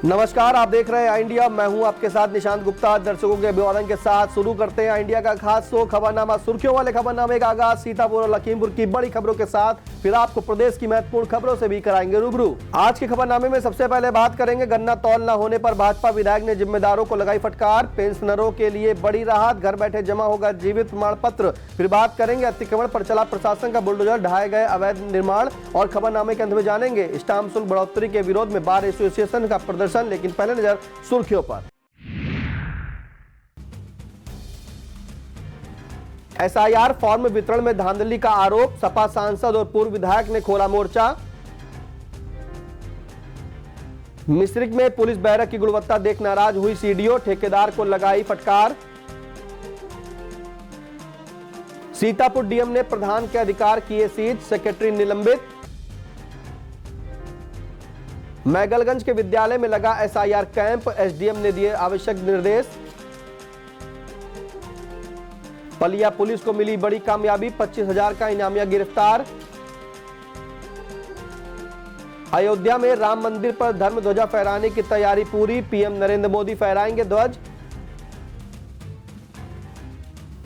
नमस्कार, आप देख रहे हैं इंडिया। मैं हूं आपके साथ निशांत गुप्ता। दर्शकों के अभिवादन के साथ शुरू करते हैं इंडिया का खास शो खबरनामा। सुर्खियों वाले खबरनामे का आगाज सीतापुर और लखीमपुर की बड़ी खबरों के साथ, फिर आपको प्रदेश की महत्वपूर्ण खबरों से भी कराएंगे रूबरू। आज के खबरनामे में सबसे पहले बात करेंगे गन्ना तौल न होने पर भाजपा विधायक ने जिम्मेदारों को लगाई फटकार। पेंशनरों के लिए बड़ी राहत, घर बैठे जमा होगा जीवित प्रमाण पत्र। फिर बात करेंगे अतिक्रमण पर चला प्रशासन का बुलडोजर, ढहाए गए अवैध निर्माण। और खबरनामे के अंत में जानेंगे स्टाम्प शुल्क बढ़ोतरी के विरोध में बार एसोसिएशन का प्रदर्शन। लेकिन पहले नजर सुर्खियों पर। एसआईआर फॉर्म वितरण में धांधली का आरोप, सपा सांसद और पूर्व विधायक ने खोला मोर्चा। मिश्रिक में पुलिस बैरक की गुणवत्ता देख नाराज हुई सीडीओ, ठेकेदार को लगाई फटकार। सीतापुर डीएम ने प्रधान के अधिकार किए सीज, सेक्रेटरी निलंबित। मैगलगंज के विद्यालय में लगा एसआईआर कैंप, एसडीएम ने दिए आवश्यक निर्देश। पलिया पुलिस को मिली बड़ी कामयाबी, 25,000 का इनामिया गिरफ्तार। अयोध्या में राम मंदिर पर धर्म ध्वजा फहराने की तैयारी पूरी, पीएम नरेंद्र मोदी फहराएंगे ध्वज।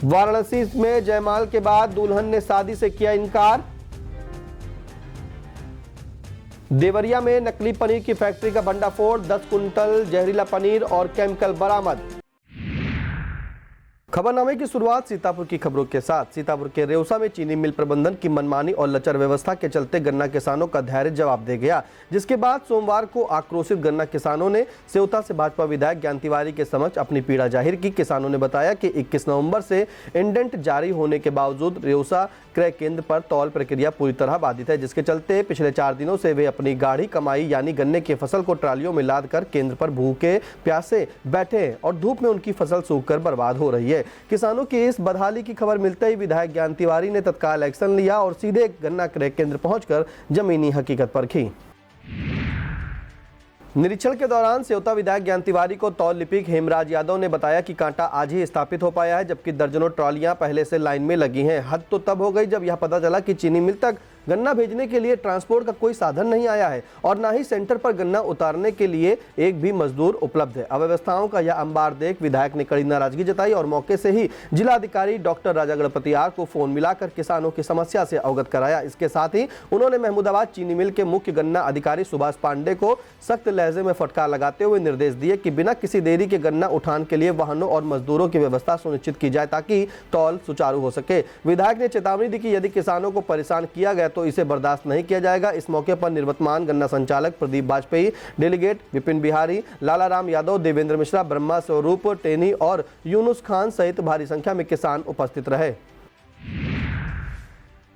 वाराणसी में जयमाल के बाद दुल्हन ने शादी से किया इनकार। देवरिया में नकली पनीर की फैक्ट्री का भंडाफोड़, 10 कुंटल जहरीला पनीर और केमिकल बरामद। खबरनामे की शुरुआत सीतापुर की खबरों के साथ। सीतापुर के रेउसा में चीनी मिल प्रबंधन की मनमानी और लचर व्यवस्था के चलते गन्ना किसानों का धैर्य जवाब दे गया, जिसके बाद सोमवार को आक्रोशित गन्ना किसानों ने सेवता से भाजपा विधायक ज्ञान तिवारी के समक्ष अपनी पीड़ा जाहिर की। किसानों ने बताया कि 21 नवंबर से इंडेंट जारी होने के बावजूद रेउसा क्रय केंद्र पर तौल प्रक्रिया पूरी तरह बाधित है, जिसके चलते पिछले 4 दिनों से वे अपनी गाढ़ी कमाई यानी गन्ने की फसल को ट्रालियों में लाद कर केंद्र पर भूखे प्यासे बैठे हैं और धूप में उनकी फसल सूखकर बर्बाद हो रही है। किसानों की इस बदहाली की खबर मिलते ही विधायक ज्ञान तिवारी ने तत्काल एक्शन लिया और सीधे गन्ना क्रय केंद्र पहुंचकर जमीनी हकीकत परखी। निरीक्षण के दौरान सेवता विधायक ज्ञान तिवारी को तौल लिपिक हेमराज यादव ने बताया कि कांटा आज ही स्थापित हो पाया है, जबकि दर्जनों ट्रॉलियां पहले से लाइन में लगी हैं। हद तो तब हो गई जब यह पता चला कि चीनी मिल तक गन्ना भेजने के लिए ट्रांसपोर्ट का कोई साधन नहीं आया है और न ही सेंटर पर गन्ना उतारने के लिए एक भी मजदूर उपलब्ध है। अव्यवस्थाओं का यह अंबार देख विधायक ने कड़ी नाराजगी जताई और मौके से ही जिलाधिकारी डॉक्टर राजा गणपति आर को फोन मिलाकर किसानों की समस्या से अवगत कराया। इसके साथ ही उन्होंने महमूदाबाद चीनी मिल के मुख्य गन्ना अधिकारी सुभाष पांडे को सख्त लहजे में फटकार लगाते हुए निर्देश दिए कि बिना किसी देरी के गन्ना उठान के लिए वाहनों और मजदूरों की व्यवस्था सुनिश्चित की जाए ताकि तौल सुचारू हो सके। विधायक ने चेतावनी दी कि यदि किसानों को परेशान किया गया तो इसे बर्दाश्त नहीं किया जाएगा। इस मौके पर निवर्तमान गन्ना संचालक प्रदीप वाजपेयी, डेलीगेट विपिन बिहारी, लालाराम यादव, देवेंद्र मिश्रा, ब्रह्मा स्वरूप टेनी और यूनुस खान सहित भारी संख्या में किसान उपस्थित रहे।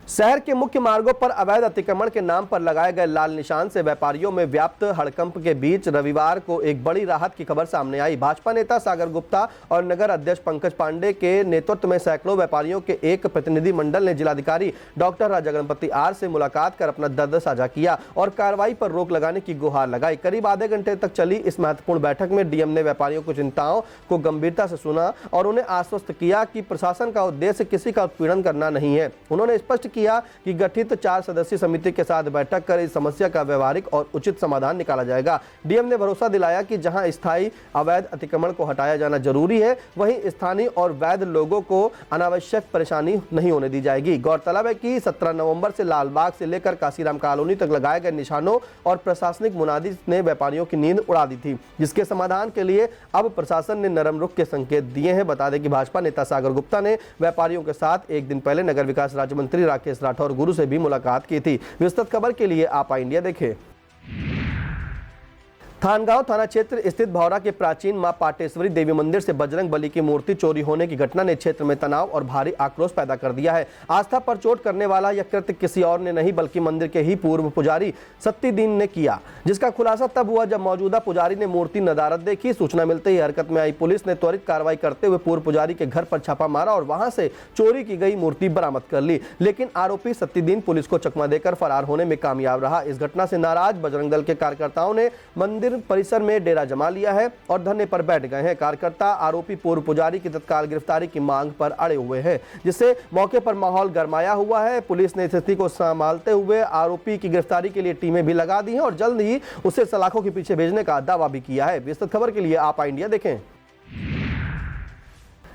शहर के मुख्य मार्गों पर अवैध अतिक्रमण के नाम पर लगाए गए लाल निशान से व्यापारियों में व्याप्त हड़कंप के बीच रविवार को एक बड़ी राहत की खबर सामने आई। भाजपा नेता सागर गुप्ता और नगर अध्यक्ष पंकज पांडे के नेतृत्व में सैकड़ों व्यापारियों के एक प्रतिनिधि मंडल ने जिलाधिकारी डॉक्टर राजा गणपति आर से मुलाकात कर अपना दर्द साझा किया और कार्रवाई पर रोक लगाने की गुहार लगाई। करीब आधे घंटे तक चली इस महत्वपूर्ण बैठक में डीएम ने व्यापारियों की चिंताओं को गंभीरता से सुना और उन्हें आश्वस्त किया कि प्रशासन का उद्देश्य किसी का उत्पीड़न करना नहीं है। उन्होंने स्पष्ट किया कि गठित 4 सदस्यीय समिति के साथ बैठक कर इस समस्या का व्यवहारिक और उचित समाधान निकाला जाएगा। डीएम ने भरोसा दिलाया कि जहां स्थायी अवैध अतिक्रमण को हटाया जाना जरूरी है, वहीं स्थानीय और वैध लोगों को अनावश्यक परेशानी नहीं होने दी जाएगी। गौरतलब है कि 17 नवंबर से लालबाग से लेकर काशीराम कॉलोनी तक लगाए गए निशानों और प्रशासनिक मुनादी ने व्यापारियों की नींद उड़ा दी थी, जिसके समाधान के लिए अब प्रशासन ने नरम रुख के संकेत दिए हैं। बता दें कि भाजपा नेता सागर गुप्ता ने व्यापारियों के साथ एक दिन पहले नगर विकास राज्य मंत्री राकेश राठौर गुरु से भी मुलाकात की थी। विस्तृत खबर के लिए आप इंडिया देखें। थानगांव थाना क्षेत्र स्थित भौरा के प्राचीन मां पाटेश्वरी देवी मंदिर से बजरंग बली की मूर्ति चोरी होने की घटना ने क्षेत्र में तनाव और भारी आक्रोश पैदा कर दिया है। आस्था पर चोट करने वाला यह कृत्य किसी और ने नहीं बल्कि मंदिर के ही पूर्व पुजारी सत्तीदीन ने किया, जिसका खुलासा तब हुआ जब मौजूदा पुजारी ने मूर्ति नदारत देखी। सूचना मिलते ही हरकत में आई पुलिस ने त्वरित कार्रवाई करते हुए पूर्व पुजारी के घर पर छापा मारा और वहां से चोरी की गई मूर्ति बरामद कर ली, लेकिन आरोपी सत्तीदीन पुलिस को चकमा देकर फरार होने में कामयाब रहा। इस घटना से नाराज बजरंग दल के कार्यकर्ताओं ने मंदिर मंदिर परिसर में डेरा जमा लिया है और धरने पर बैठ गए हैं। कार्यकर्ता आरोपी पूर्व पुजारी की तत्काल गिरफ्तारी की मांग पर अड़े हुए हैं, जिससे मौके पर माहौल गरमाया हुआ है। पुलिस ने स्थिति को संभालते हुए आरोपी की गिरफ्तारी के लिए टीमें भी लगा दी हैं और जल्द ही उसे सलाखों के पीछे भेजने का दावा भी किया है। विस्तृत खबर के लिए आप इंडिया देखें।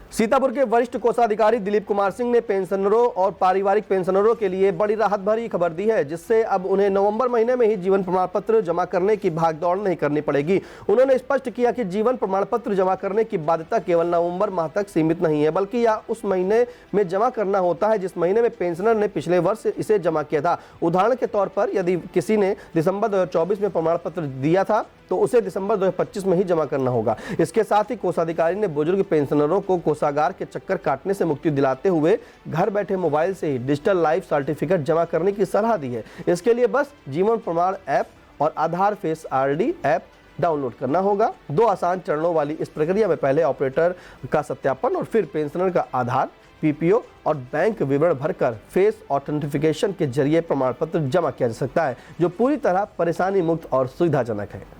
सीतापुर के वरिष्ठ कोषाधिकारी दिलीप कुमार सिंह ने पेंशनरों और पारिवारिक पेंशनरों के लिए बड़ी राहत भरी खबर दी है, जिससे अब उन्हें नवंबर महीने में ही जीवन प्रमाण पत्र जमा करने की भागदौड़ नहीं करनी पड़ेगी। उन्होंने स्पष्ट किया कि जीवन प्रमाण पत्र जमा करने की बाध्यता केवल नवंबर माह तक सीमित नहीं है, बल्कि यह उस महीने में जमा करना होता है जिस महीने में पेंशनर ने पिछले वर्ष इसे जमा किया था। उदाहरण के तौर पर यदि किसी ने दिसंबर 2024 में प्रमाण पत्र दिया था तो उसे दिसंबर 2025 में ही जमा करना होगा। इसके साथ ही कोषाधिकारी ने बुजुर्ग पेंशनरों को कोषागार के चक्कर काटने से मुक्ति दिलाते हुए घर बैठे मोबाइल से ही डिजिटल लाइफ सर्टिफिकेट जमा करने की सलाह दी है। इसके लिए बस जीवन प्रमाण ऐप और आधार फेस आरडी ऐप डाउनलोड करना होगा। 2 आसान चरणों वाली इस प्रक्रिया में पहले ऑपरेटर का सत्यापन और फिर पेंशनर का आधार, पीपीओ और बैंक विवरण भरकर फेस ऑथेंटिफिकेशन के जरिए प्रमाण पत्र जमा किया जा सकता है, जो पूरी तरह परेशानी मुक्त और सुविधाजनक है।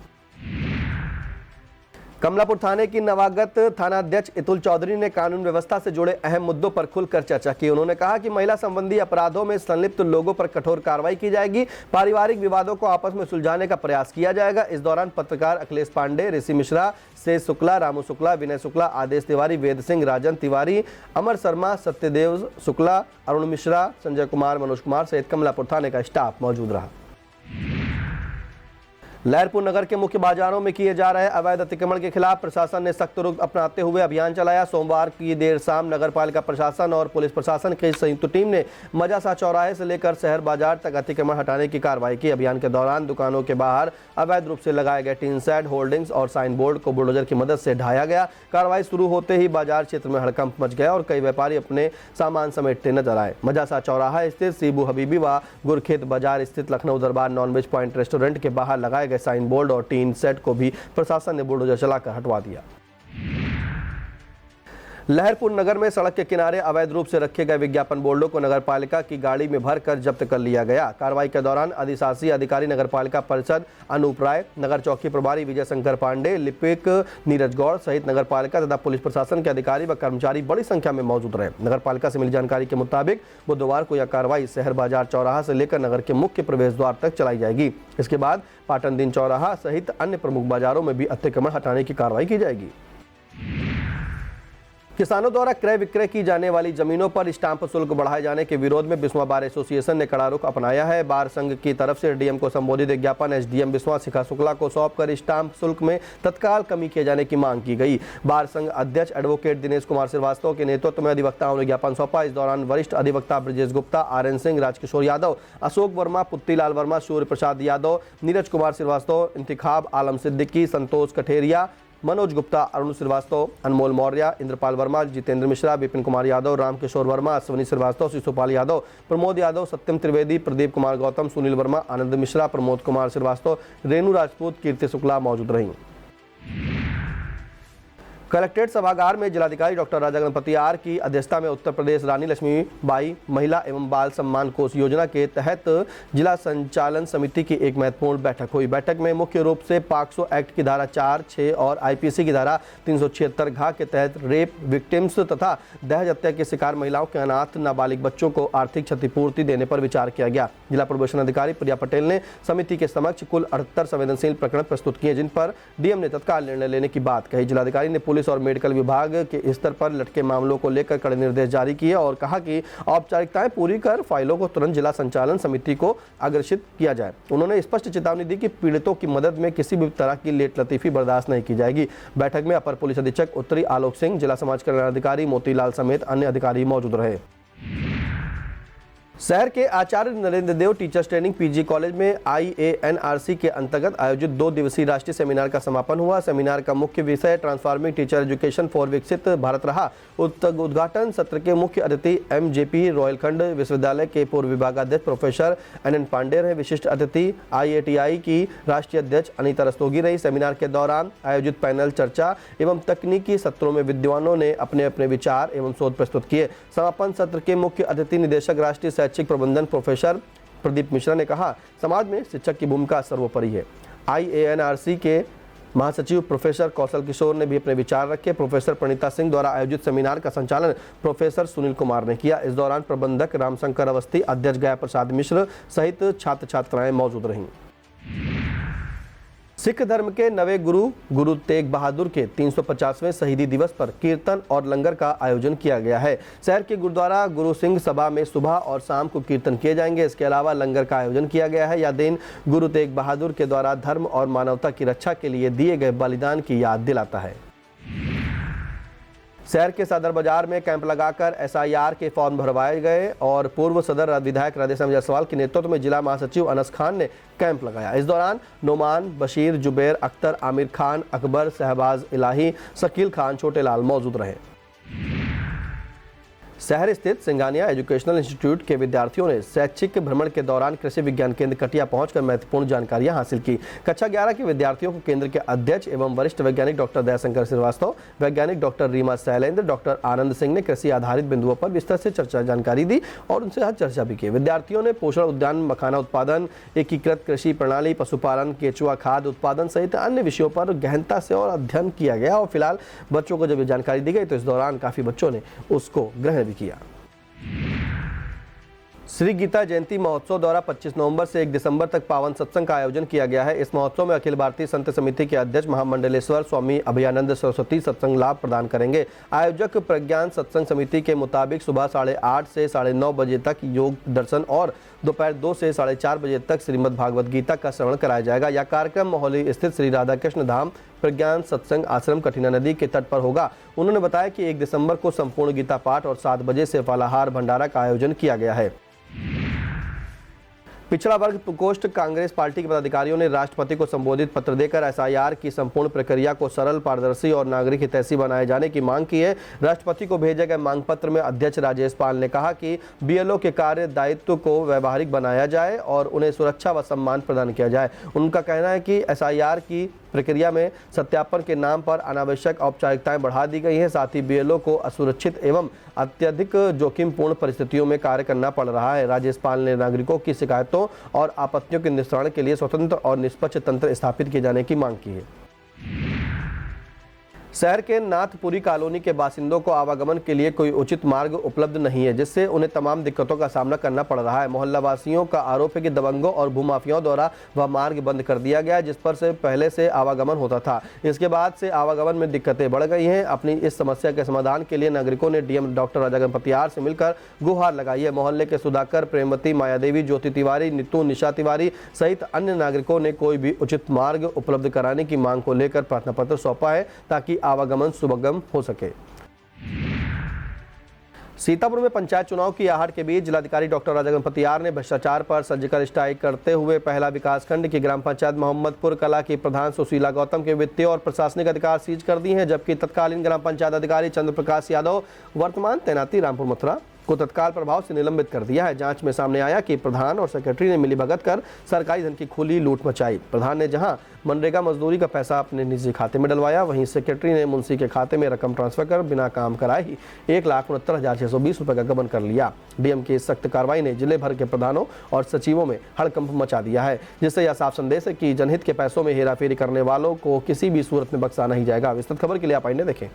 कमलापुर थाने की नवागत थानाध्यक्ष इतुल चौधरी ने कानून व्यवस्था से जुड़े अहम मुद्दों पर खुलकर चर्चा की। उन्होंने कहा कि महिला संबंधी अपराधों में संलिप्त लोगों पर कठोर कार्रवाई की जाएगी। पारिवारिक विवादों को आपस में सुलझाने का प्रयास किया जाएगा। इस दौरान पत्रकार अखिलेश पांडे, ऋषि मिश्रा, शेष शुक्ला, रामू शुक्ला, विनय शुक्ला, आदेश तिवारी, वेद सिंह, राजन तिवारी, अमर शर्मा, सत्यदेव शुक्ला, अरुण मिश्रा, संजय कुमार, मनोज कुमार सहित कमलापुर थाने का स्टाफ मौजूद रहा। लहरपुर नगर के मुख्य बाजारों में किए जा रहे अवैध अतिक्रमण के खिलाफ प्रशासन ने सख्त रुख अपनाते हुए अभियान चलाया। सोमवार की देर शाम नगर पालिका प्रशासन और पुलिस प्रशासन की संयुक्त टीम ने मजासा चौराहे से लेकर शहर बाजार तक अतिक्रमण हटाने की कार्रवाई की। अभियान के दौरान दुकानों के बाहर अवैध रूप से लगाए गए टीन शेड, होर्डिंग्स और साइन बोर्ड को बुलडोजर की मदद से ढाया गया। कार्रवाई शुरू होते ही बाजार क्षेत्र में हड़कंप मच गया और कई व्यापारी अपने सामान समेटते नजर आए। मजासा चौराहा स्थित सीबू हबीबी व गुरखेत बाजार स्थित लखनऊ दरबार नॉनवेज पॉइंट रेस्टोरेंट के बाहर लगाए गए साइन बोर्ड और टीन सेट को भी प्रशासन ने बुलडोजर चलाकर हटवा दिया। लहरपुर नगर में सड़क के किनारे अवैध रूप से रखे गए विज्ञापन बोर्डों को नगर पालिका की गाड़ी में भरकर जब्त कर लिया गया। कार्रवाई के दौरान अधिशासी अधिकारी नगर पालिका परिषद अनूप राय, नगर चौकी प्रभारी विजय शंकर पांडे, लिपिक नीरज गौड़ सहित नगर पालिका तथा पुलिस प्रशासन के अधिकारी व कर्मचारी बड़ी संख्या में मौजूद रहे। नगर पालिका से मिली जानकारी के मुताबिक बुधवार को यह कार्रवाई शहर बाजार चौराहा से लेकर नगर के मुख्य प्रवेश द्वार तक चलाई जाएगी। इसके बाद पाटन दिन चौराहा सहित अन्य प्रमुख बाजारों में भी अतिक्रमण हटाने की कार्रवाई की जाएगी। किसानों द्वारा क्रय विक्रय की जाने वाली जमीनों पर स्टाम्प शुल्क बढ़ाए जाने के विरोध में बिस्वा बार एसोसिएशन ने कड़ा रुख अपनाया है। बार संघ की तरफ से डीएम को संबोधित एक ज्ञापन एसडीएम बिस्वा शिखा शुक्ला को सौंपकर स्टाम्प शुल्क में तत्काल कमी किए जाने की मांग की गई। बार संघ अध्यक्ष एडवोकेट दिनेश कुमार श्रीवास्तव के नेतृत्व में अधिवक्ताओं ने ज्ञापन सौंपा। इस दौरान वरिष्ठ अधिवक्ता ब्रजेश गुप्ता, आरएन सिंह, राजकिशोर यादव, अशोक वर्मा, पुत्तीलाल वर्मा, सूर्य प्रसाद यादव, नीरज कुमार श्रीवास्तव, इंतिखाब आलम सिद्दीकी, संतोष कठेरिया, मनोज गुप्ता, अरुण श्रीवास्तव, अनमोल मौर्य, इंद्रपाल वर्मा, जितेंद्र मिश्रा, विपिन कुमार यादव, रामकिशोर वर्मा, अश्विनी श्रीवास्तव, शिशुपाल यादव, प्रमोद यादव, सत्यम त्रिवेदी, प्रदीप कुमार गौतम, सुनील वर्मा, आनंद मिश्रा, प्रमोद कुमार श्रीवास्तव, रेणु राजपूत, कीर्ति शुक्ला मौजूद रहीं। कलेक्ट्रेट सभागार में जिलाधिकारी डॉक्टर राजा गणपति आर की अध्यक्षता में उत्तर प्रदेश रानी लक्ष्मीबाई महिला एवं बाल सम्मान कोष योजना के तहत जिला संचालन समिति की एक महत्वपूर्ण बैठक हुई। बैठक में मुख्य रूप से पॉक्सो एक्ट की धारा 4, 6 और आईपीसी की धारा 376 घ के तहत रेप विक्टिम्स तथा दहेज हत्या के शिकार महिलाओं के अनाथ नाबालिग बच्चों को आर्थिक क्षतिपूर्ति देने पर विचार किया गया। जिला प्रोबेशन अधिकारी प्रिया पटेल ने समिति के समक्ष कुल 78 संवेदनशील प्रकरण प्रस्तुत किए, जिन पर डीएम ने तत्काल निर्णय लेने की बात कही। जिलाधिकारी ने पुलिस और मेडिकल विभाग के स्तर पर लटके मामलों को लेकर कड़े निर्देश जारी किए और कहा कि औपचारिकताएं पूरी कर फाइलों को तुरंत जिला संचालन समिति को अग्रेषित किया जाए। उन्होंने स्पष्ट चेतावनी दी कि पीड़ितों की मदद में किसी भी तरह की लेट लतीफी बर्दाश्त नहीं की जाएगी। बैठक में अपर पुलिस अधीक्षक उत्तरी आलोक सिंह, जिला समाज कल्याण अधिकारी मोतीलाल समेत अन्य अधिकारी मौजूद रहे। शहर के आचार्य नरेंद्र देव टीचर्स ट्रेनिंग पीजी कॉलेज में IANRC के अंतर्गत आयोजित 2 दिवसीय राष्ट्रीय सेमिनार का समापन हुआ। सेमिनार का मुख्य विषय ट्रांसफॉर्मिंग टीचर एजुकेशन फॉर विकसित भारत रहा। उद्घाटन सत्र के मुख्य अतिथि MJP रोहिलखंड विश्वविद्यालय के पूर्व विभागाध्यक्ष प्रोफेसर NN पांडे रहे। विशिष्ट अतिथि IATI की राष्ट्रीय अध्यक्ष अनीता रस्तोगी रही। सेमिनार के दौरान आयोजित पैनल चर्चा एवं तकनीकी सत्रों में विद्वानों ने अपने अपने विचार एवं शोध प्रस्तुत किए। समापन सत्र के मुख्य अतिथि निदेशक राष्ट्रीय शैक्षिक प्रबंधन प्रोफेसर प्रदीप मिश्रा ने कहा, समाज में शिक्षक की भूमिका सर्वोपरि है। IANRC के महासचिव प्रोफेसर कौशल किशोर ने भी अपने विचार रखे। प्रोफेसर प्रणीता सिंह द्वारा आयोजित सेमिनार का संचालन प्रोफेसर सुनील कुमार ने किया। इस दौरान प्रबंधक रामशंकर अवस्थी, अध्यक्ष गया प्रसाद मिश्र सहित छात्र छात्राएं मौजूद रहीं। सिख धर्म के नवे गुरु तेग बहादुर के 350वें शहीदी दिवस पर कीर्तन और लंगर का आयोजन किया गया है। शहर के गुरुद्वारा गुरु सिंह सभा में सुबह और शाम को कीर्तन किए जाएंगे। इसके अलावा लंगर का आयोजन किया गया है। यह दिन गुरु तेग बहादुर के द्वारा धर्म और मानवता की रक्षा के लिए दिए गए बलिदान की याद दिलाता है। शहर के सदर बाजार में कैंप लगाकर SIR के फॉर्म भरवाए गए और पूर्व सदर विधायक राधेश्याम जायसवाल के नेतृत्व में जिला महासचिव अनस खान ने कैंप लगाया। इस दौरान नोमान, बशीर, जुबैर अख्तर, आमिर खान, अकबर, शहबाज इलाही, शकील खान, छोटे लाल मौजूद रहे। शहर स्थित सिंगानिया एजुकेशनल इंस्टीट्यूट के विद्यार्थियों ने शैक्षिक भ्रमण के दौरान कृषि विज्ञान केंद्र कटिया पहुंचकर महत्वपूर्ण जानकारियां हासिल की। कक्षा 11 के विद्यार्थियों को केंद्र के अध्यक्ष एवं वरिष्ठ वैज्ञानिक डॉक्टर दयाशंकर श्रीवास्तव, वैज्ञानिक डॉक्टर रीमा शैलेंद्र, डॉक्टर आनंद सिंह ने कृषि आधारित बिंदुओं पर विस्तार से जानकारी दी और उनसे चर्चा भी की। विद्यार्थियों ने पोषण उद्यान, मखाना उत्पादन, एकीकृत कृषि प्रणाली, पशुपालन, केचुआ खाद उत्पादन सहित अन्य विषयों पर गहनता से और अध्ययन किया गया और फिलहाल बच्चों को जब ये जानकारी दी गई तो इस दौरान काफी बच्चों ने उसको ग्रहण भी किया। श्री गीता जयंती महोत्सव द्वारा 25 नवंबर से 1 दिसंबर तक पावन सत्संग का आयोजन किया गया है। इस महोत्सव में अखिल भारतीय संत समिति के अध्यक्ष महामंडलेश्वर स्वामी अभयानंद सरस्वती सत्संग लाभ प्रदान करेंगे। आयोजक प्रज्ञान सत्संग समिति के मुताबिक सुबह 8:30 से 9:30 बजे तक योग दर्शन और दोपहर 2 से 4:30 बजे तक श्रीमद् भागवत गीता का श्रवण कराया जाएगा। यह कार्यक्रम मोहाली स्थित श्री राधा कृष्ण धाम प्रज्ञान सत्संग आश्रम कठिना नदी के तट पर होगा। उन्होंने बताया कि 1 दिसंबर को संपूर्ण गीता पाठ और 7 बजे से फलाहार भंडारा का आयोजन किया गया है। पिछड़ा वर्ग प्रकोष्ठ कांग्रेस पार्टी के पदाधिकारियों ने राष्ट्रपति को संबोधित पत्र देकर SIR की संपूर्ण प्रक्रिया को सरल, पारदर्शी और नागरिक हितैषी बनाए जाने की मांग की है। राष्ट्रपति को भेजे गए मांग पत्र में अध्यक्ष राजेश पाल ने कहा कि BLO के कार्य दायित्व को व्यवहारिक बनाया जाए और उन्हें सुरक्षा व सम्मान प्रदान किया जाए। उनका कहना है कि SIR की प्रक्रिया में सत्यापन के नाम पर अनावश्यक औपचारिकताएं बढ़ा दी गई हैं। साथ ही BLO को असुरक्षित एवं अत्यधिक जोखिमपूर्ण परिस्थितियों में कार्य करना पड़ रहा है। राजेश पाल ने नागरिकों की शिकायतों और आपत्तियों के निस्तारण के लिए स्वतंत्र और निष्पक्ष तंत्र स्थापित किए जाने की मांग की है। शहर के नाथपुरी कॉलोनी के बासिंदों को आवागमन के लिए कोई उचित मार्ग उपलब्ध नहीं है, जिससे उन्हें तमाम दिक्कतों का सामना करना पड़ रहा है। मोहल्ला वासियों का आरोप है कि दबंगों और भूमाफियाओं द्वारा वह मार्ग बंद कर दिया गया, जिस पर से पहले से आवागमन होता था। इसके बाद से आवागमन में दिक्कतें बढ़ गई हैं। अपनी इस समस्या के समाधान के लिए नागरिकों ने DM doctor Raja Ganapati R से मिलकर गुहार लगाई है। मोहल्ले के सुधाकर, प्रेमवती, मायादेवी, ज्योति तिवारी, नीतू, निशा तिवारी सहित अन्य नागरिकों ने कोई भी उचित मार्ग उपलब्ध कराने की मांग को लेकर प्रार्थना पत्र सौंपा है ताकि आवागमन सुगम हो सके। सीतापुर में पंचायत चुनाव की आहट के बीच जिलाधिकारी डॉक्टर राजा गणपति आर ने भ्रष्टाचार पर सर्जिकल स्ट्राइक करते हुए पहला विकासखंड की ग्राम पंचायत मोहम्मदपुर कला की प्रधान सुशीला गौतम के वित्तीय और प्रशासनिक अधिकार सीज कर दिए हैं, जबकि तत्कालीन ग्राम पंचायत अधिकारी चंद्र प्रकाश यादव वर्तमान तैनाती रामपुर मथुरा को तत्काल प्रभाव से निलंबित कर दिया है। जांच में सामने आया कि प्रधान और सेक्रेटरी ने मिलीभगत कर सरकारी धन की खुली लूट मचाई। प्रधान ने जहां मनरेगा मजदूरी का पैसा अपने निजी खाते में डलवाया, वहीं सेक्रेटरी ने मुंशी के खाते में रकम ट्रांसफर कर बिना काम कराए ही 1,69,620 रुपए का गबन कर लिया। DM की सख्त कार्रवाई ने जिले भर के प्रधानों और सचिवों में हड़कंप मचा दिया है, जिससे यह साफ संदेश है कि जनहित के पैसों में हेराफेरी करने वालों को किसी भी सूरत में बख्शा नहीं जाएगा। विस्तृत खबर के लिए आप आइए देखें।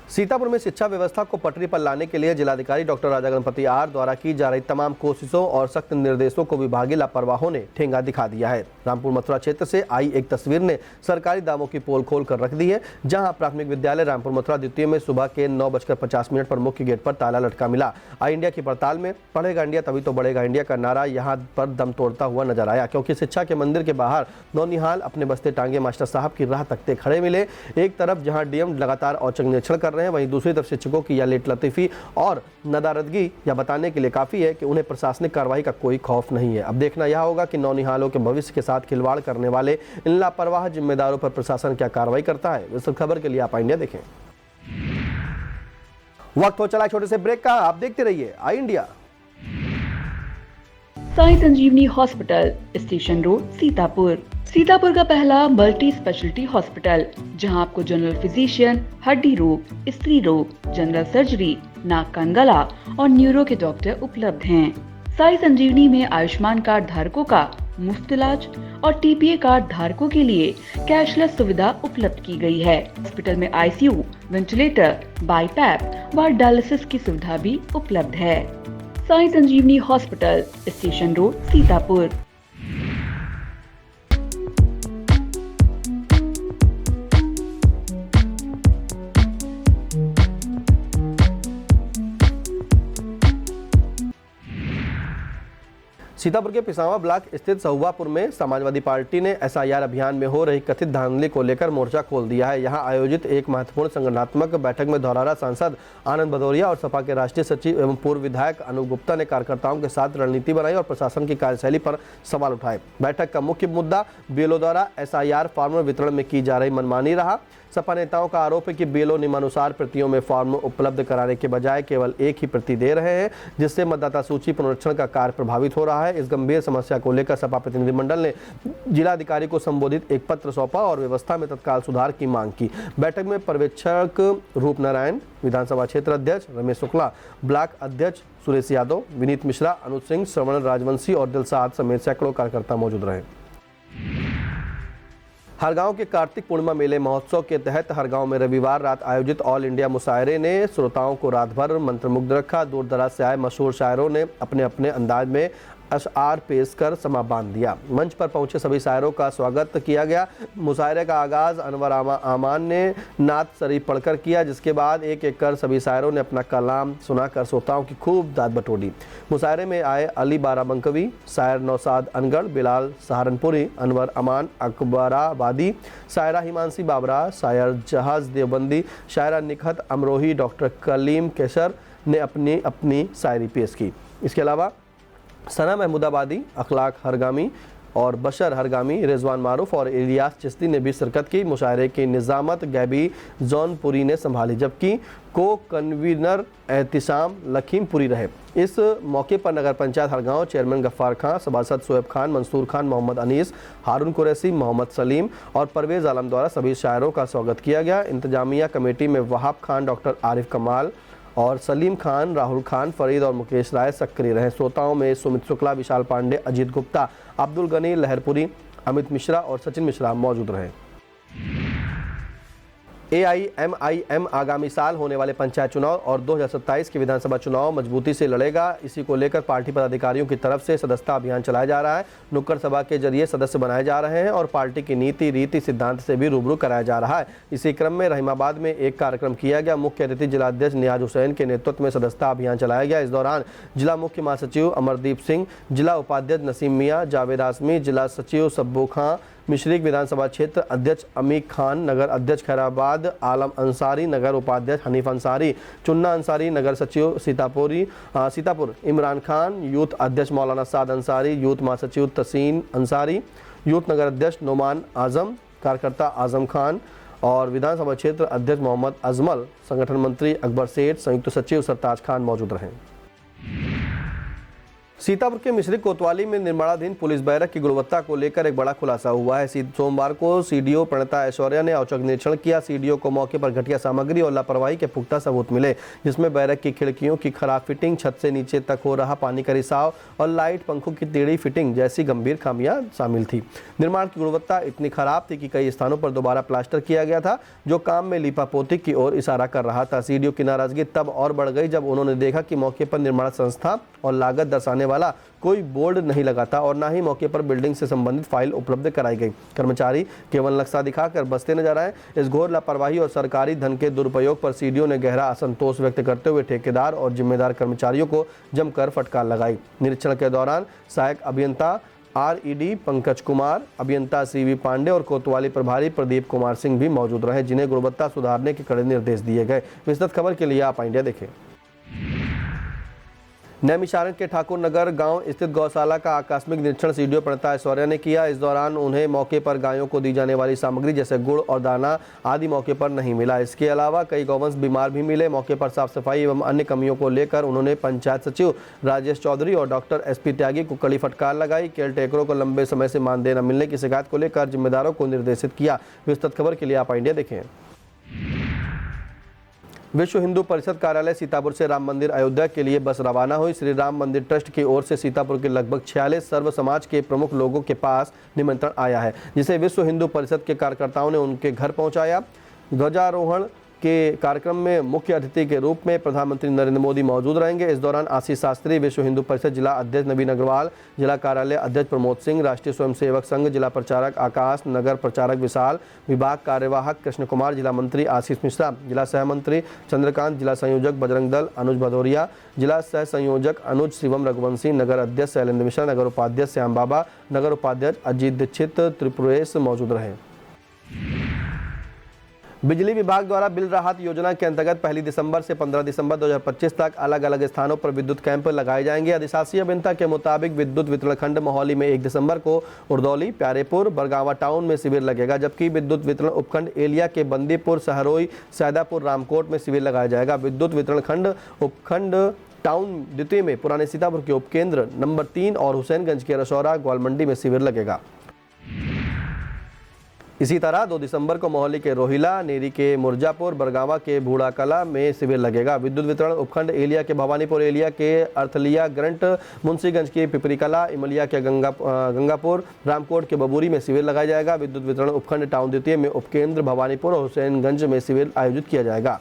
सीतापुर में शिक्षा व्यवस्था को पटरी पर लाने के लिए जिलाधिकारी डॉक्टर राजा गणपति आर द्वारा की जा रही तमाम कोशिशों और सख्त निर्देशों को विभागीय लापरवाहों ने ठेंगा दिखा दिया है। रामपुर मथुरा क्षेत्र से आई एक तस्वीर ने सरकारी दावों की पोल खोल कर रख दी है, जहां प्राथमिक विद्यालय रामपुर मथुरा द्वितीय में सुबह के 9:50 पर मुख्य गेट पर ताला लटका मिला। आई इंडिया की पड़ताल में पढ़ेगा इंडिया तभी तो बढ़ेगा इंडिया का नारा यहाँ पर दम तोड़ता हुआ नजर आया, क्योंकि शिक्षा के मंदिर के बाहर नौनिहाल अपने बस्ते टांगे मास्टर साहब की राह तकते खड़े मिले। एक तरफ जहाँ DM लगातार औचक निरीक्षण कर रहे हैं, वहीं दूसरी तरफ शिक्षकों की यह लेट लतीफी और नदारदगी यह बताने के लिए काफी है कि उन्हें प्रशासनिक कार्रवाई का कोई खौफ नहीं है। अब देखना यह होगा कि नौनिहालों के भविष्य के साथ खिलवाड़ करने वाले इन लापरवाह जिम्मेदारों पर प्रशासन क्या कार्रवाई करता है। इस खबर के लिए आप इंडिया देखें। वक्त हो चला छोटे से ब्रेक का, आप देखते रहिए I India. Sai Sanjeevani hospital, station road, Sitapur. Sitapur का पहला मल्टी स्पेशलिटी हॉस्पिटल, जहां आपको जनरल फिजिशियन, हड्डी रोग, स्त्री रोग, जनरल सर्जरी, नाक कान गला और न्यूरो के डॉक्टर उपलब्ध हैं। साई संजीवनी में आयुष्मान कार्ड धारकों का मुफ्त इलाज और टीपीए कार्ड धारकों के लिए कैशलेस सुविधा उपलब्ध की गई है। हॉस्पिटल में आईसीयू, वेंटिलेटर, बाईपैप व डायलिसिस की सुविधा भी उपलब्ध है। Sai Sanjeevani hospital, station road, Sitapur. Sitapur के पिसावा ब्लॉक स्थित सहुआपुर में समाजवादी पार्टी ने एसआईआर अभियान में हो रही कथित धांधली को लेकर मोर्चा खोल दिया है। यहां आयोजित एक महत्वपूर्ण संगठनात्मक बैठक में धौरहरा सांसद आनंद भदौरिया और सपा के राष्ट्रीय सचिव एवं पूर्व विधायक अनूप गुप्ता ने कार्यकर्ताओं के साथ रणनीति बनाई और प्रशासन की कार्यशैली पर सवाल उठाए। बैठक का मुख्य मुद्दा बीएलओ द्वारा एसआईआर फॉर्म वितरण में की जा रही मनमानी रहा। सपा नेताओं का आरोप है कि बीएलओ नियमानुसार प्रतियों में फॉर्म उपलब्ध कराने के बजाय केवल एक ही प्रति दे रहे हैं, जिससे मतदाता सूची पुनरीक्षण का कार्य प्रभावित हो रहा है। इस गंभीर समस्या को लेकर सपा प्रतिनिधिमंडल ने जिलाधिकारी को संबोधित एक पत्र सौंपा और व्यवस्था में तत्काल सुधार की मांग की। बैठक में पर्यवेक्षक रूप नारायण, विधानसभा क्षेत्र अध्यक्ष रमेश शुक्ला, ब्लॉक अध्यक्ष सुरेश यादव, विनीत मिश्रा, अनुज सिंह, श्रवण राजवंशी और दिलसाद समेत सैकड़ों कार्यकर्ता मौजूद रहे। हरगांव के कार्तिक पूर्णिमा मेले महोत्सव के तहत हरगांव में रविवार रात आयोजित ऑल इंडिया मुशायरे ने श्रोताओं को रात भर मंत्रमुग्ध रखा। दूर दराज से आए मशहूर शायरों ने अपने अपने अंदाज में अशआर पेश कर समा बांध दिया। मंच पर पहुंचे सभी शायरों का स्वागत किया गया। मुशायरे का आगाज अनवर आमान ने नात शरीफ पढ़कर किया, जिसके बाद एक एक कर सभी शायरों ने अपना कलाम सुनाकर श्रोताओं की खूब दाद बटोरी। मुशायरे में आए अली बाराबंकवी, शायर नौसाद अनगढ़, बिलाल सहारनपुरी, अनवर अमान अकबराबादी, शायरा हिमांशी बाबरा, शायर जहाज देवबंदी, शायरा निखत अमरोही, डॉक्टर कलीम केसर ने अपनी अपनी शायरी पेश की। इसके अलावा सना महमूदाबादी, अखलाक हरगामी और बशर हरगामी, रिजवान मारूफ और इलियास चिश्ती ने भी शिरकत की। मुशायरे की निजामत गैबी जौनपुरी ने संभाली, जबकि को कन्वीनर एहतिशाम लखीमपुरी रहे। इस मौके पर नगर पंचायत हरगांव चेयरमैन गफ्फार खां, सभासद शोएब खान, मंसूर खान, मोहम्मद अनीस, हारून कुरैशी, मोहम्मद सलीम और परवेज आलम द्वारा सभी शायरों का स्वागत किया गया। इंतजामिया कमेटी में वहाब खान, डॉक्टर आरिफ कमाल और सलीम खान, राहुल खान, फरीद और मुकेश राय सक्रिय रहे। श्रोताओं में सुमित शुक्ला, विशाल पांडे, अजीत गुप्ता, अब्दुल गनी लहरपुरी, अमित मिश्रा और सचिन मिश्रा मौजूद रहे। AIMIM आगामी साल होने वाले पंचायत चुनाव और 2027 के विधानसभा चुनाव मजबूती से लड़ेगा। इसी को लेकर पार्टी पदाधिकारियों की तरफ से सदस्यता अभियान चलाया जा रहा है। नुक्कड़ सभा के जरिए सदस्य बनाए जा रहे हैं और पार्टी की नीति, रीति, सिद्धांत से भी रूबरू कराया जा रहा है। इसी क्रम में रहीमाबाद में एक कार्यक्रम किया गया। मुख्य अतिथि जिलाध्यक्ष नियाज हुसैन के नेतृत्व में सदस्यता अभियान चलाया गया। इस दौरान जिला मुख्य महासचिव अमरदीप सिंह, जिला उपाध्यक्ष नसीम मियाँ, जावेद आसमी, जिला सचिव सब्बू खां, मिश्रिक विधानसभा क्षेत्र अध्यक्ष अमीक खान, नगर अध्यक्ष खैराबाद आलम अंसारी, नगर उपाध्यक्ष हनीफ अंसारी, चुन्ना अंसारी, नगर सचिव सीतापुर इमरान खान, यूथ अध्यक्ष मौलाना साद अंसारी, यूथ महासचिव तसीन अंसारी, यूथ नगर अध्यक्ष नोमान आजम, कार्यकर्ता आजम खान और विधानसभा क्षेत्र अध्यक्ष मोहम्मद अजमल, संगठन मंत्री अकबर सेठ, संयुक्त सचिव सरताज खान मौजूद रहे। सीतापुर के मिश्रिक कोतवाली में निर्माणाधीन पुलिस बैरक की गुणवत्ता को लेकर एक बड़ा खुलासा हुआ है। सोमवार को सीडीओ प्रणता ऐश्वर्या ने औचक निरीक्षण किया। सीडीओ को मौके पर घटिया सामग्री और लापरवाही के पुख्ता सबूत मिले, जिसमें बैरक की खिड़कियों की खराब फिटिंग, छत से नीचे तक हो रहा पानी का रिसाव और लाइट पंखों की टेढ़ी फिटिंग जैसी गंभीर खामियां शामिल थी। निर्माण की गुणवत्ता इतनी खराब थी कि कई स्थानों पर दोबारा प्लास्टर किया गया था, जो काम में लीपापोती की ओर इशारा कर रहा था। सीडीओ की नाराजगी तब और बढ़ गई जब उन्होंने देखा कि मौके पर निर्माण संस्था और लागत दर्शाने वाला कोई बोर्ड नहीं लगा था और ना ही मौके पर बिल्डिंग से संबंधित फाइल उपलब्ध कराई गई। कर्मचारी केवल नक्शा दिखाकर बसते नजर आए। इस घोर लापरवाही और सरकारी धन के दुरुपयोग पर सीडीओ ने गहरा असंतोष व्यक्त करते हुए ठेकेदार और जिम्मेदार कर्मचारियों को जमकर फटकार लगाई। निरीक्षण के दौरान सहायक अभियंता RED पंकज कुमार, अभियंता CV पांडे और कोतवाली प्रभारी प्रदीप कुमार सिंह भी मौजूद रहे, जिन्हें गुणवत्ता सुधारने के कड़े निर्देश दिए गए। विस्तृत खबर के लिए आप इंडिया देखें। नैमिषारण्य के ठाकुर नगर गांव स्थित गौशाला का आकस्मिक निरीक्षण सीडीओ प्रणता ऐश्वर्या ने किया। इस दौरान उन्हें मौके पर गायों को दी जाने वाली सामग्री जैसे गुड़ और दाना आदि मौके पर नहीं मिला। इसके अलावा कई गौवंश बीमार भी मिले। मौके पर साफ सफाई एवं अन्य कमियों को लेकर उन्होंने पंचायत सचिव राजेश चौधरी और डॉक्टर SP त्यागी को कड़ी फटकार लगाई। केयर टेकरों को लंबे समय से मानदेय न मिलने की शिकायत को लेकर जिम्मेदारों को निर्देशित किया। विस्तृत खबर के लिए आप इंडिया देखें। विश्व हिंदू परिषद कार्यालय सीतापुर से राम मंदिर अयोध्या के लिए बस रवाना हुई। श्री राम मंदिर ट्रस्ट की ओर से सीतापुर के लगभग 46 सर्व समाज के प्रमुख लोगों के पास निमंत्रण आया है, जिसे विश्व हिंदू परिषद के कार्यकर्ताओं ने उनके घर पहुंचाया। ध्वजारोहण के कार्यक्रम में मुख्य अतिथि के रूप में प्रधानमंत्री नरेंद्र मोदी मौजूद रहेंगे। इस दौरान आशीष शास्त्री, विश्व हिंदू परिषद जिला अध्यक्ष नवीन अग्रवाल, जिला कार्यालय अध्यक्ष प्रमोद सिंह, राष्ट्रीय स्वयंसेवक संघ जिला प्रचारक आकाश, नगर प्रचारक विशाल, विभाग कार्यवाहक कृष्ण कुमार, जिला मंत्री आशीष मिश्रा, जिला सहमंत्री चंद्रकांत, जिला संयोजक बजरंग दल अनुज भदौरिया, जिला सह संयोजक अनुज शिवम रघुवंशी, नगर अध्यक्ष शैलेंद्र मिश्रा, नगर उपाध्यक्ष श्याम बाबा, नगर उपाध्यक्ष अजीत दीक्षित, त्रिपुरेश मौजूद रहे। बिजली विभाग द्वारा बिल राहत योजना के अंतर्गत 1 दिसंबर से 15 दिसंबर 2025 तक अलग अलग स्थानों पर विद्युत कैंप लगाए जाएंगे। अधिशासी अभियंता के मुताबिक विद्युत वितरण खंड मोहाली में 1 दिसंबर को उर्दौली, प्यारेपुर, बरगावा टाउन में शिविर लगेगा, जबकि विद्युत वितरण उपखंड एलिया के बंदीपुर, सहरोई, सैदापुर, रामकोट में शिविर लगाया जाएगा। विद्युत वितरण खंड उपखंड टाउन द्वितीय में पुराने सीतापुर के उपकेंद्र नंबर 3 और हुसैनगंज के रसौरा ग्वालमंडी में शिविर लगेगा। इसी तरह 2 दिसंबर को मोहाली के रोहिला, नेरी के मुरजापुर, बरगावा के बूढ़ा कला में शिविर लगेगा। विद्युत वितरण उपखंड एलिया के भवानीपुर, एलिया के अर्थलिया, ग्रंट, मुंशीगंज के पिपरी कला, इमलिया के गंगापुर, रामकोट के बबूरी में शिविर लगाया जाएगा। विद्युत वितरण उपखंड टाउन द्वितीय में उपकेंद्र भवानीपुर और हुसैनगंज में शिविर आयोजित किया जाएगा।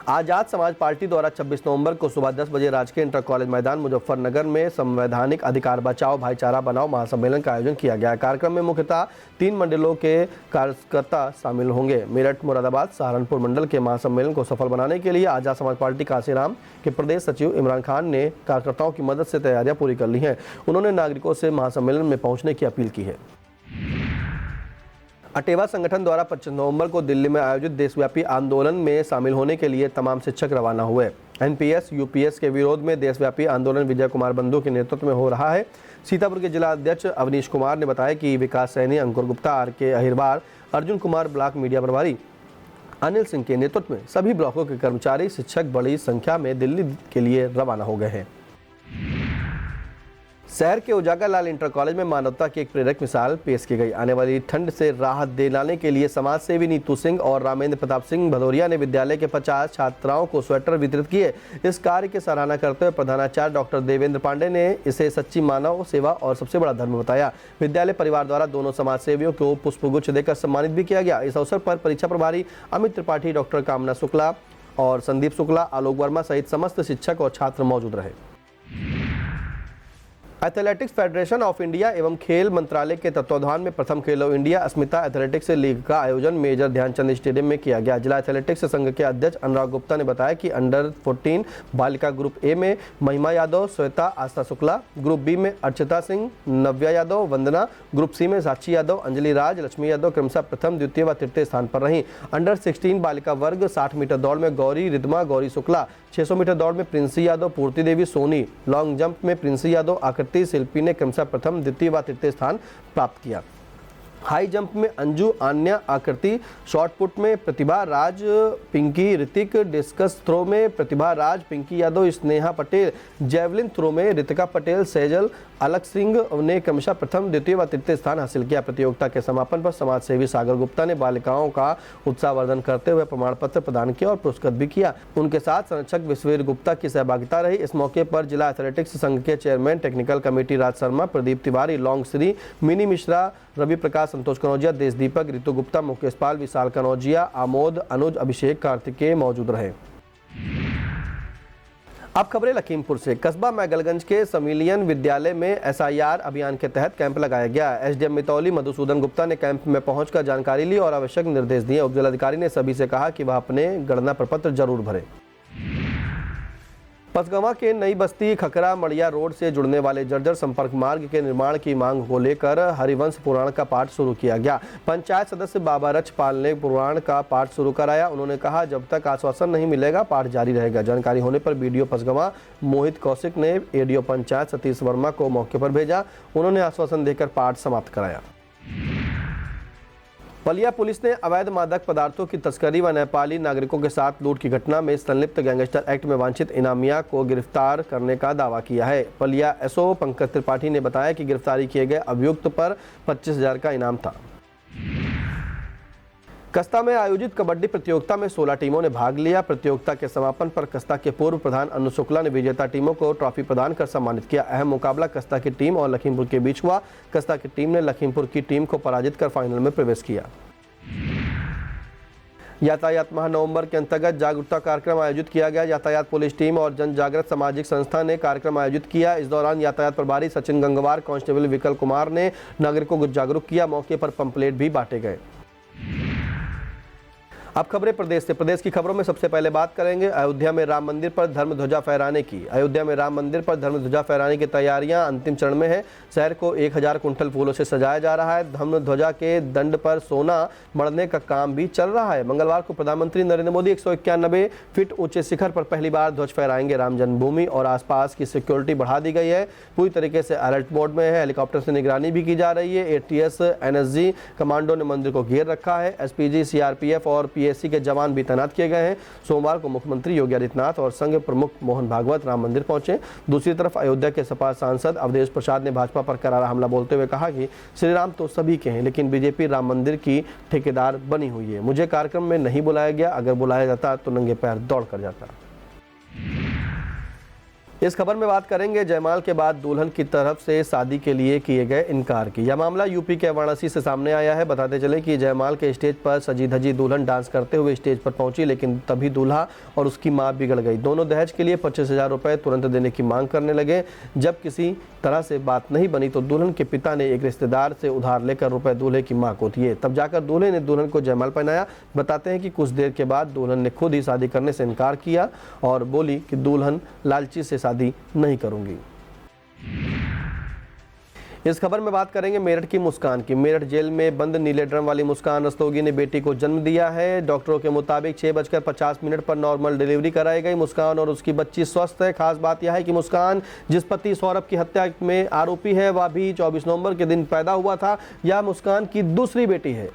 आजाद समाज पार्टी द्वारा 26 नवंबर को सुबह 10 बजे राजकीय इंटर कॉलेज मैदान मुजफ्फरनगर में संवैधानिक अधिकार बचाओ भाईचारा बनाओ महासम्मेलन का आयोजन किया गया। कार्यक्रम में मुख्यतः 3 मंडलों के कार्यकर्ता शामिल होंगे। मेरठ, मुरादाबाद, सहारनपुर मंडल के महासम्मेलन को सफल बनाने के लिए आजाद समाज पार्टी काशीराम के प्रदेश सचिव इमरान खान ने कार्यकर्ताओं की मदद से तैयारियां पूरी कर ली हैं। उन्होंने नागरिकों से महासम्मेलन में पहुंचने की अपील की है। अटेवा संगठन द्वारा 25 नवंबर को दिल्ली में आयोजित देशव्यापी आंदोलन में शामिल होने के लिए तमाम शिक्षक रवाना हुए। एनपीएस यूपीएस के विरोध में देशव्यापी आंदोलन विजय कुमार बंधु के नेतृत्व में हो रहा है। सीतापुर के जिला अध्यक्ष अवनीश कुमार ने बताया कि Vikas Saini, Ankur Gupta, R K. Ahirwar, Arjun Kumar block media प्रभारी, अनिल सिंह के नेतृत्व में सभी ब्लॉकों के कर्मचारी शिक्षक बड़ी संख्या में दिल्ली के लिए रवाना हो गए हैं। शहर के उजागर लाल इंटर कॉलेज में मानवता की एक प्रेरक मिसाल पेश की गई। आने वाली ठंड से राहत दिलाने के लिए समाज सेवी नीतू सिंह और रामेंद्र प्रताप सिंह भदौरिया ने विद्यालय के 50 छात्राओं को स्वेटर वितरित किए। इस कार्य की सराहना करते हुए प्रधानाचार्य डॉक्टर देवेंद्र पांडे ने इसे सच्ची मानव सेवा और सबसे बड़ा धर्म बताया। विद्यालय परिवार द्वारा दोनों समाज सेवियों को पुष्पगुच्छ देकर सम्मानित भी किया गया। इस अवसर पर परीक्षा प्रभारी अमित त्रिपाठी, डॉक्टर कामना शुक्ला और संदीप शुक्ला, आलोक वर्मा सहित समस्त शिक्षक और छात्र मौजूद रहे। एथलेटिक्स फेडरेशन ऑफ इंडिया एवं खेल मंत्रालय के तत्वावधान में प्रथम खेलो इंडिया अस्मिता एथलेटिक्स लीग का आयोजन मेजर ध्यानचंद स्टेडियम में किया गया। जिला एथलेटिक्स संघ के अध्यक्ष अनुराग गुप्ता ने बताया कि अंडर 14 बालिका ग्रुप ए में महिमा यादव, श्वेता, आस्था शुक्ला, ग्रुप बी में अर्चिता सिंह, नव्या यादव, वंदना, ग्रुप सी में साक्षी यादव, अंजलि राज, लक्ष्मी यादव क्रमशः प्रथम, द्वितीय व तृतीय स्थान पर रहीं। अंडर 16 बालिका वर्ग 60 मीटर दौड़ में गौरी रिद्मा, गौरी शुक्ला, 600 मीटर दौड़ में प्रिंसी यादव, पूर्ति देवी, सोनी, लॉन्ग जंप में प्रिंसी यादव, आकृति, शिल्पी ने क्रमशः प्रथम, द्वितीय व तृतीय स्थान प्राप्त किया। हाई जंप में अंजू, आन्या, आकृति, शॉर्ट पुट में प्रतिभा राज, पिंकी, ऋतिक, डिस्कस थ्रो में प्रतिभा राज, पिंकी यादव, स्नेहा पटेल, जैवलिन थ्रो में रितिका पटेल, सेजल, अलक सिंह ने क्रमशः प्रथम, द्वितीय व तृतीय स्थान हासिल किया। प्रतियोगिता के समापन पर समाज सेवी सागर गुप्ता ने बालिकाओं का उत्साहवर्धन करते हुए प्रमाण पत्र प्रदान किया और पुरस्कृत भी किया। उनके साथ संरक्षक विश्ववीर गुप्ता की सहभागिता रही। इस मौके पर जिला एथलेटिक्स संघ के chairman technical committee Raj Sharma, Pradeep Tiwari, long Shri, mini Mishra, Ravi Prakash, संतोष कनौजिया, देश दीपक, ऋतु गुप्ता, मुकेश पाल, विशाल कनौजिया, आमोद, अनुज, अभिषेक, कार्तिकेय मौजूद रहे। अब खबरें लखीमपुर से। कस्बा मैगलगंज के समिलियन विद्यालय में एसआईआर अभियान के तहत कैंप लगाया गया। एसडीएम मितौली मधुसूदन गुप्ता ने कैंप में पहुंचकर जानकारी ली और आवश्यक निर्देश दिए। उपजिलाधिकारी ने सभी से कहा कि वह अपने गणना प्रपत्र जरूर भरें। पसगवां के नई बस्ती खकरा मड़िया रोड से जुड़ने वाले जर्जर संपर्क मार्ग के निर्माण की मांग को लेकर हरिवंश पुराण का पाठ शुरू किया गया। पंचायत सदस्य बाबा रचपाल ने पुराण का पाठ शुरू कराया। उन्होंने कहा, जब तक आश्वासन नहीं मिलेगा पाठ जारी रहेगा। जानकारी होने पर बीडीओ पसगवां मोहित कौशिक ने एडीओ पंचायत सतीश वर्मा को मौके पर भेजा। उन्होंने आश्वासन देकर पाठ समाप्त कराया। बलिया पुलिस ने अवैध मादक पदार्थों की तस्करी व नेपाली नागरिकों के साथ लूट की घटना में संलिप्त गैंगस्टर एक्ट में वांछित इनामिया को गिरफ्तार करने का दावा किया है। बलिया एसओ पंकज त्रिपाठी ने बताया कि गिरफ्तारी किए गए अभियुक्त पर 25,000 का इनाम था। कस्ता में आयोजित कबड्डी प्रतियोगिता में 16 टीमों ने भाग लिया। प्रतियोगिता के समापन पर कस्ता के पूर्व प्रधान अनु शुक्ला ने विजेता टीमों को ट्रॉफी प्रदान कर सम्मानित किया। अहम मुकाबला कस्ता की टीम और लखीमपुर के बीच हुआ। कस्ता की टीम ने लखीमपुर की टीम को पराजित कर फाइनल में प्रवेश किया। यातायात माह नवंबर के अंतर्गत जागरूकता कार्यक्रम आयोजित किया गया। यातायात पुलिस टीम और जन जागृत सामाजिक संस्था ने कार्यक्रम आयोजित किया। इस दौरान यातायात प्रभारी सचिन गंगवार, कांस्टेबल विकल कुमार ने नागरिकों को जागरूक किया। मौके पर पंपलेट भी बांटे गए। अब खबरें प्रदेश से। प्रदेश की खबरों में सबसे पहले बात करेंगे अयोध्या में राम मंदिर पर धर्म ध्वजा फहराने की। अयोध्या में राम मंदिर पर धर्म ध्वजा फहराने की तैयारियां अंतिम चरण में है। शहर को 1000 कुंटल फूलों से सजाया जा रहा है। धर्म ध्वजा के दंड पर सोना मढ़ने का काम भी चल रहा है। मंगलवार को प्रधानमंत्री नरेंद्र मोदी 191 फीट ऊंचे शिखर पर पहली बार ध्वज फहराएंगे। राम जन्मभूमि और आसपास की सिक्योरिटी बढ़ा दी गई है। पूरी तरीके से अलर्ट मोड में है। हेलीकॉप्टर से निगरानी भी की जा रही है। एटीएस एनएसजी कमांडो ने मंदिर को घेर रखा है। एसपीजी, सीआरपीएफ और पीएससी के जवान भी तैनात किए गए हैं। सोमवार को मुख्यमंत्री योगी आदित्यनाथ और संघ प्रमुख मोहन भागवत राम मंदिर पहुंचे। दूसरी तरफ अयोध्या के सपा सांसद अवधेश प्रसाद ने भाजपा पर करारा हमला बोलते हुए कहा कि श्री राम तो सभी के हैं, लेकिन बीजेपी राम मंदिर की ठेकेदार बनी हुई है। मुझे कार्यक्रम में नहीं बुलाया गया, अगर बुलाया जाता तो नंगे पैर दौड़ कर जाता। इस खबर में बात करेंगे जयमाल के बाद दुल्हन की तरफ से शादी के लिए किए गए इनकार की। यह मामला यूपी के वाराणसी से सामने आया है। बताते चले कि जयमाल के स्टेज पर सजी धजी दुल्हन डांस करते हुए स्टेज पर पहुंची, लेकिन तभी दूल्हा और उसकी मां बिगड़ गई। दोनों दहेज के लिए 25,000 रुपए तुरंत देने की मांग करने लगे। जब किसी तरह से बात नहीं बनी तो दुल्हन के पिता ने एक रिश्तेदार से उधार लेकर रुपए दूल्हे की मां को दिए। तब जाकर दूल्हे ने दुल्हन को जयमाल पहनाया। बताते हैं कि कुछ देर के बाद दुल्हन ने खुद ही शादी करने से इनकार किया और बोली कि दुल्हन लालची से शादी नहीं करूंगी। इस खबर में बात करेंगे मेरठ की मुस्कान की। मेरठ जेल में बंद नीले ड्रम वाली मुस्कान रस्तोगी ने बेटी को जन्म दिया है। डॉक्टरों के मुताबिक 6:50 पर नॉर्मल डिलीवरी कराई गई। मुस्कान और उसकी बच्ची स्वस्थ है। खास बात यह है कि मुस्कान जिस पति सौरभ की हत्या में आरोपी है वह भी 24 नवंबर के दिन पैदा हुआ था। यह मुस्कान की दूसरी बेटी है।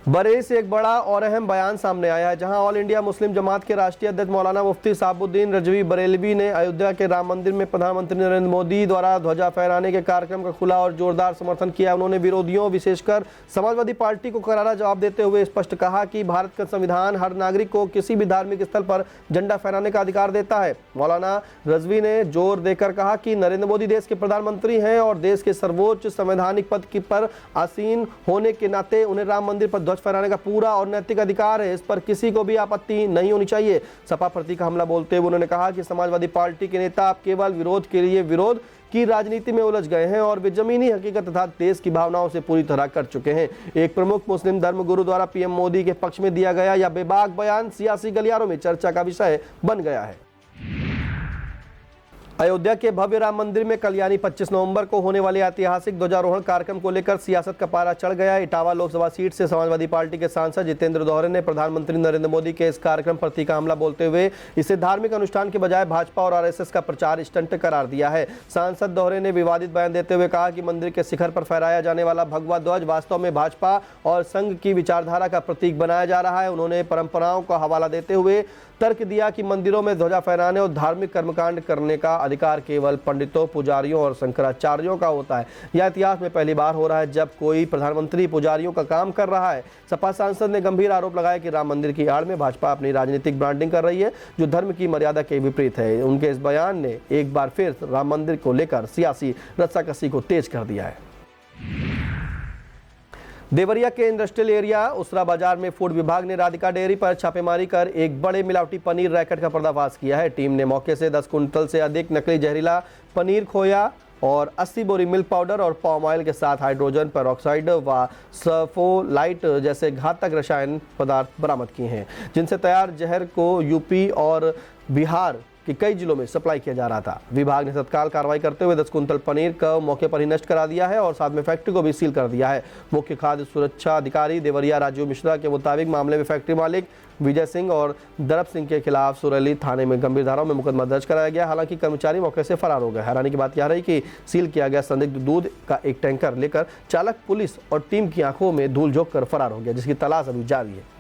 बरेली से एक बड़ा और अहम बयान सामने आया है, जहां ऑल इंडिया मुस्लिम जमात के राष्ट्रीय अध्यक्ष मौलाना मुफ्ती साहबुद्दीन रजवी बरेलवी ने अयोध्या के राम मंदिर में प्रधानमंत्री नरेंद्र मोदी द्वारा ध्वजा फहराने के कार्यक्रम का खुला और जोरदार समर्थन किया। उन्होंने विरोधियों, विशेषकर समाजवादी पार्टी को करारा जवाब देते हुए स्पष्ट कहा कि भारत का संविधान हर नागरिक को किसी भी धार्मिक स्थल पर झंडा फहराने का अधिकार देता है। मौलाना रजवी ने जोर देकर कहा कि नरेंद्र मोदी देश के प्रधानमंत्री हैं और देश के सर्वोच्च संवैधानिक पद पर आसीन होने के नाते उन्हें राम मंदिर पर ध्वज फहराने का पूरा और नैतिक अधिकार है। इस पर किसी को भी आपत्ति नहीं होनी चाहिए। सपा प्रति का हमला बोलते हुए उन्होंने कहा कि समाजवादी पार्टी के नेता आप केवल विरोध के लिए विरोध की राजनीति में उलझ गए हैं और वे जमीनी हकीकत तथा देश की भावनाओं से पूरी तरह कट चुके हैं। एक प्रमुख मुस्लिम धर्मगुरु द्वारा पीएम मोदी के पक्ष में दिया गया यह बेबाक बयान सियासी गलियारों में चर्चा का विषय बन गया है। अयोध्या के भव्य राम मंदिर में कल यानी 25 नवंबर को होने वाले ऐतिहासिक ध्वजारोहण कार्यक्रम को लेकर सियासत का पारा चढ़ गया। इटावा लोकसभा सीट से समाजवादी पार्टी के सांसद जितेंद्र दोहरे ने प्रधानमंत्री नरेंद्र मोदी के इस कार्यक्रम पर तीखा हमला बोलते हुए इसे धार्मिक अनुष्ठान के बजाय भाजपा और आरएसएस का प्रचार स्टंट करार दिया है। सांसद दोहरे ने विवादित बयान देते हुए कहा कि मंदिर के शिखर पर फहराया जाने वाला भगवा ध्वज वास्तव में भाजपा और संघ की विचारधारा का प्रतीक बनाया जा रहा है। उन्होंने परंपराओं का हवाला देते हुए तर्क दिया कि मंदिरों में ध्वजा फहराने और धार्मिक कर्मकांड करने का अधिकार केवल पंडितों, पुजारियों और शंकराचार्यों का होता है। यह इतिहास में पहली बार हो रहा है जब कोई प्रधानमंत्री पुजारियों का काम कर रहा है। सपा सांसद ने गंभीर आरोप लगाया कि राम मंदिर की आड़ में भाजपा अपनी राजनीतिक ब्रांडिंग कर रही है, जो धर्म की मर्यादा के विपरीत है। उनके इस बयान ने एक बार फिर राम मंदिर को लेकर सियासी रस्साकसी को तेज कर दिया है। देवरिया के इंडस्ट्रियल एरिया उसरा बाजार में फूड विभाग ने राधिका डेयरी पर छापेमारी कर एक बड़े मिलावटी पनीर रैकेट का पर्दाफाश किया है। टीम ने मौके से 10 कुंटल से अधिक नकली जहरीला पनीर, खोया और 80 बोरी मिल्क पाउडर और पाम ऑयल के साथ हाइड्रोजन पेरोक्साइड व सल्फोलाइट जैसे घातक रसायन पदार्थ बरामद किए हैं, जिनसे तैयार जहर को यूपी और बिहार कि कई जिलों में सप्लाई किया जा रहा था। विभाग ने तत्काल कार्रवाई करते हुए 10 कुंटल पनीर को मौके पर ही नष्ट करा दिया है और साथ में फैक्ट्री को भी सील कर दिया है। मुख्य खाद्य सुरक्षा अधिकारी देवरिया राजीव मिश्रा के मुताबिक मामले में फैक्ट्री मालिक विजय सिंह और दरब सिंह के खिलाफ सुरैली थाने में गंभीर धाराओं में मुकदमा दर्ज कराया गया। हालांकि कर्मचारी मौके से फरार हो गए। हैरानी की बात यह रही कि सील किया गया संदिग्ध दूध का एक टैंकर लेकर चालक पुलिस और टीम की आंखों में धूल झोंक कर फरार हो गया, जिसकी तलाश अभी जारी है।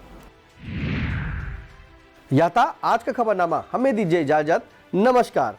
यह था आज का खबरनामा। हमें दीजिए इजाजत। नमस्कार।